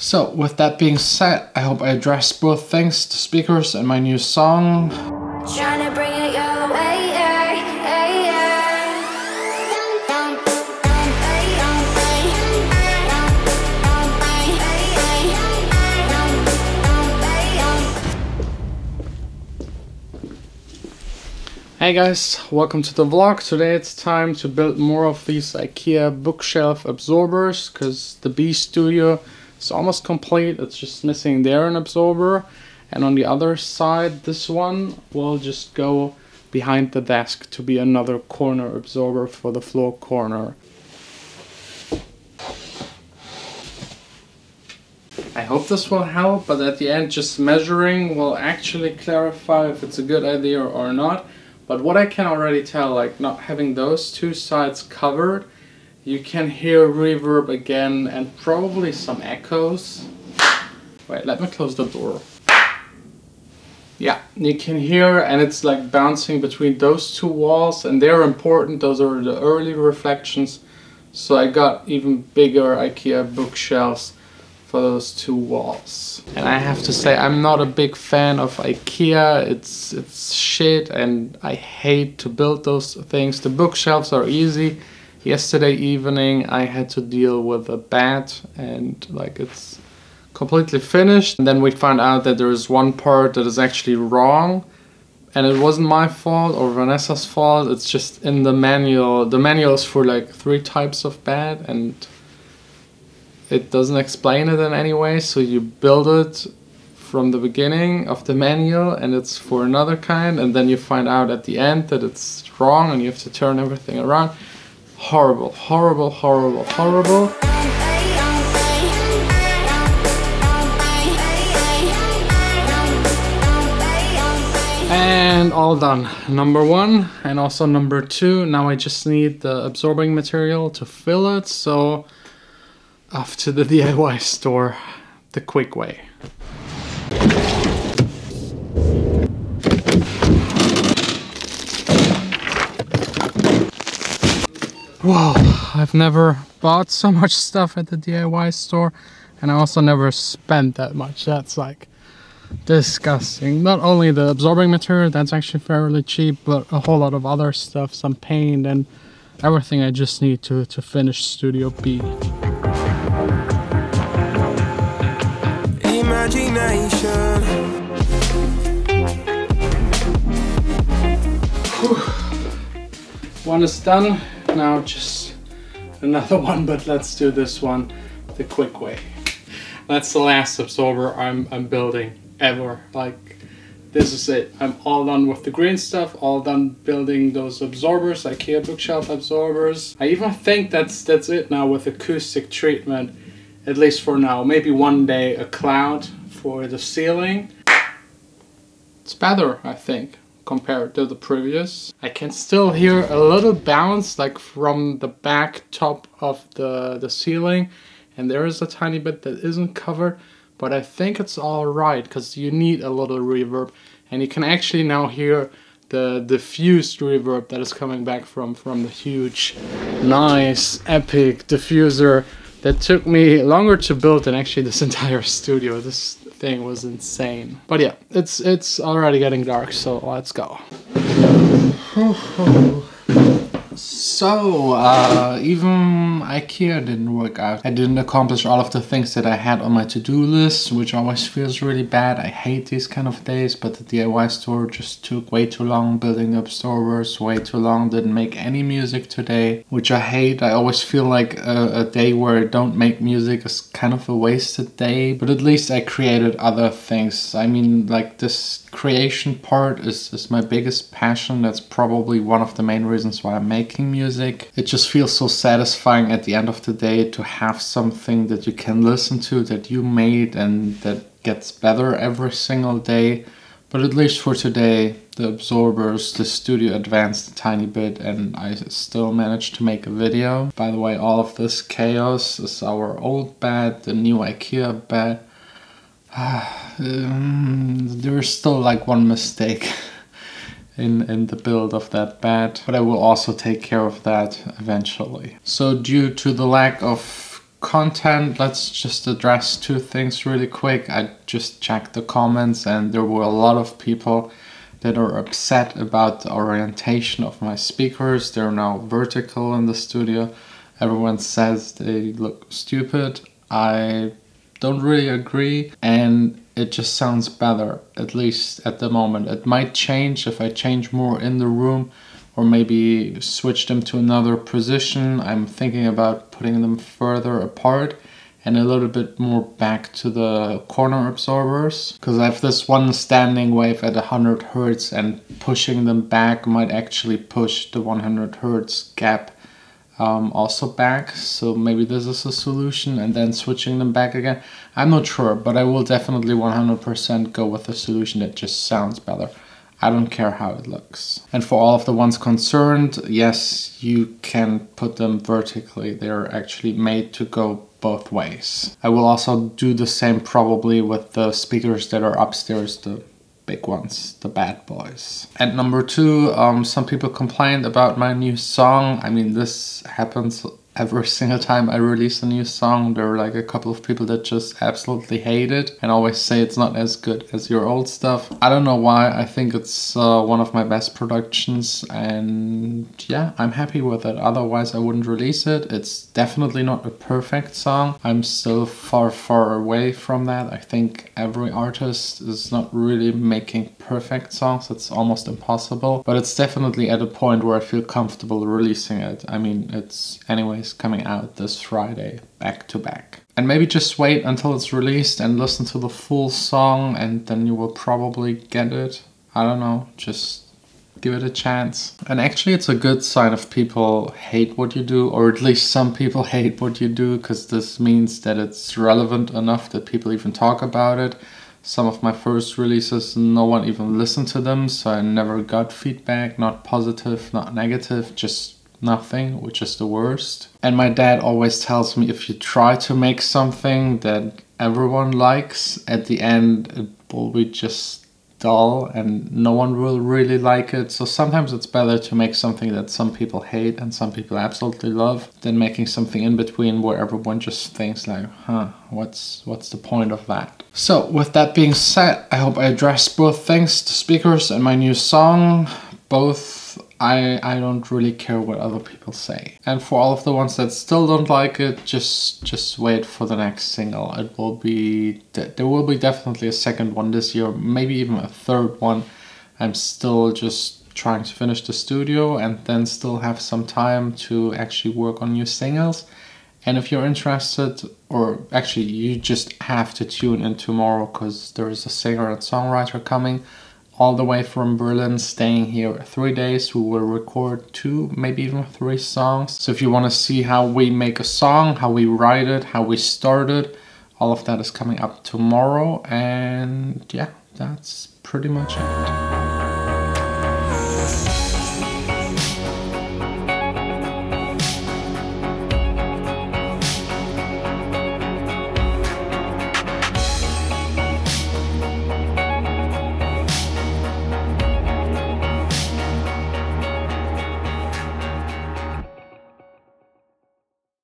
So with that being said, I hope I addressed both things, the speakers and my new song. Trying to bring it your way, Hey guys, welcome to the vlog. Today it's time to build more of these IKEA bookshelf absorbers because the B Studio is almost complete. It's just missing there an absorber, and on the other side this one will just go behind the desk to be another corner absorber for the floor corner. I hope this will help, but at the end just measuring will actually clarify if it's a good idea or not. But what I can already tell, like not having those two sides covered, you can hear reverb again and probably some echoes. Wait, let me close the door. Yeah, you can hear, and it's like bouncing between those two walls, and they're important. Those are the early reflections. So I got even bigger IKEA bookshelves for those two walls. And I have to say, I'm not a big fan of IKEA. It's shit, and I hate to build those things. The bookshelves are easy. Yesterday evening I had to deal with a bat, and like it's completely finished. And then we found out that there is one part that is actually wrong, and it wasn't my fault or Vanessa's fault. It's just in the manual. The manual is for like 3 types of bat, and it doesn't explain it in any way, so you build it from the beginning of the manual and it's for another kind, and then you find out at the end that it's wrong and you have to turn everything around. Horrible, horrible, horrible, horrible. And all done. Number 1 and also number 2. Now I just need the absorbing material to fill it, so off to the DIY store, the quick way. Whoa, I've never bought so much stuff at the DIY store, and I also never spent that much. That's like disgusting. Not only the absorbing material, that's actually fairly cheap, but a whole lot of other stuff, some paint and everything I just need to finish Studio B. Imagination. One is done. Now just another one, but let's do this one the quick way. That's the last absorber I'm building ever. Like, this is it. I'm all done with the green stuff, all done building those absorbers, IKEA bookshelf absorbers. I even think that's it now with acoustic treatment, at least for now. Maybe one day a cloud for the ceiling. It's better, I think, compared to the previous. I can still hear a little bounce like from the back top of the ceiling, and there is a tiny bit that isn't covered, but I think it's all right because you need a little reverb, and you can actually now hear the diffused reverb that is coming back from the huge, nice, epic diffuser that took me longer to build than actually this entire studio. This thing was insane. But yeah, it's already getting dark, so let's go. So, even IKEA didn't work out. I didn't accomplish all of the things that I had on my to-do list, which always feels really bad. I hate these kind of days, but the DIY store just took way too long building absorbers, way too long, didn't make any music today, which I hate. I always feel like a day where I don't make music is kind of a wasted day, but at least I created other things. I mean, like, this creation part is my biggest passion. That's probably one of the main reasons why I'm making music. It just feels so satisfying at the end of the day to have something that you can listen to that you made and that gets better every single day. But at least for today, the absorbers, the studio advanced a tiny bit and I still managed to make a video. By the way, all of this chaos is our old bed, the new IKEA bed. There's still like one mistake in the build of that bed, but I will also take care of that eventually. So due to the lack of content, let's just address two things really quick. I just checked the comments and there were a lot of people that are upset about the orientation of my speakers. They're now vertical in the studio. Everyone says they look stupid. I don't really agree, and it just sounds better, at least at the moment. It might change if I change more in the room or maybe switch them to another position. I'm thinking about putting them further apart and a little bit more back to the corner absorbers, because I have this one standing wave at 100 Hertz and pushing them back might actually push the 100 Hertz gap also back. So maybe this is a solution, and then switching them back again. I'm not sure, but I will definitely 100% go with a solution that just sounds better. I don't care how it looks. And for all of the ones concerned, yes, you can put them vertically. They're actually made to go both ways. I will also do the same probably with the speakers that are upstairs, the big ones, the bad boys. And number two, some people complained about my new song. I mean, this happens every single time I release a new song. There are like a couple of people that just absolutely hate it and always say it's not as good as your old stuff. I don't know why. I think it's one of my best productions, and yeah, I'm happy with it. Otherwise I wouldn't release it. It's definitely not a perfect song. I'm still far away from that. I think every artist is not really making perfect songs. It's almost impossible, but it's definitely at a point where I feel comfortable releasing it. I mean, it's anyways coming out this Friday, back to back. And maybe just wait until it's released and listen to the full song, and then you will probably get it. I don't know, just give it a chance. And actually it's a good sign if people hate what you do, or at least some people hate what you do, because this means that it's relevant enough that people even talk about it. Some of my first releases, no one even listened to them, so I never got feedback, not positive, not negative, just nothing, which is the worst. And my dad always tells me, if you try to make something that everyone likes, at the end it will be just dull and no one will really like it. So sometimes it's better to make something that some people hate and some people absolutely love, than making something in between where everyone just thinks like, what's the point of that? So with that being said, I hope I addressed both things, the speakers and my new song. Both, I don't really care what other people say. And for all of the ones that still don't like it, just wait for the next single. It will be, there will be definitely a second one this year, maybe even a third one. I'm still just trying to finish the studio and then still have some time to actually work on new singles. And if you're interested, or actually you just have to tune in tomorrow, because there is a singer and songwriter coming all the way from Berlin, staying here 3 days, who will record 2, maybe even 3 songs. So if you want to see how we make a song, how we write it, how we start it, all of that is coming up tomorrow. And yeah, that's pretty much it.